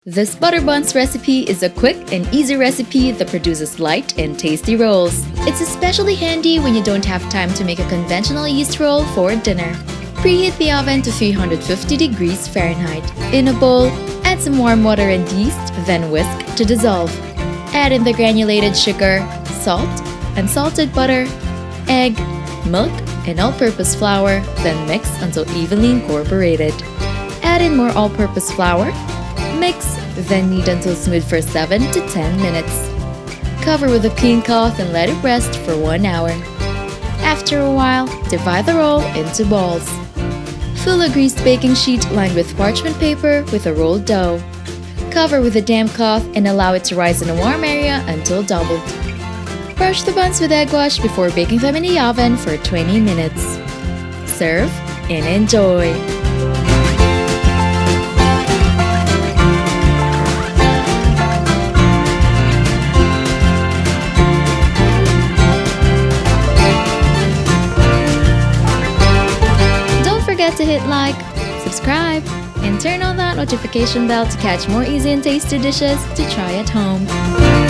This butter buns recipe is a quick and easy recipe that produces light and tasty rolls. It's especially handy when you don't have time to make a conventional yeast roll for dinner. Preheat the oven to 350 degrees Fahrenheit. In a bowl, add some warm water and yeast, then whisk to dissolve. Add in the granulated sugar, salt, unsalted butter, egg, milk, and all-purpose flour, then mix until evenly incorporated. Add in more all-purpose flour, mix, then knead until smooth for 7 to 10 minutes. Cover with a clean cloth and let it rest for 1 hour. After a while, divide the roll into balls. Fill a greased baking sheet lined with parchment paper with a rolled dough. Cover with a damp cloth and allow it to rise in a warm area until doubled. Brush the buns with egg wash before baking them in the oven for 20 minutes. Serve and enjoy! Don't forget to hit like, subscribe, and turn on that notification bell to catch more easy and tasty dishes to try at home.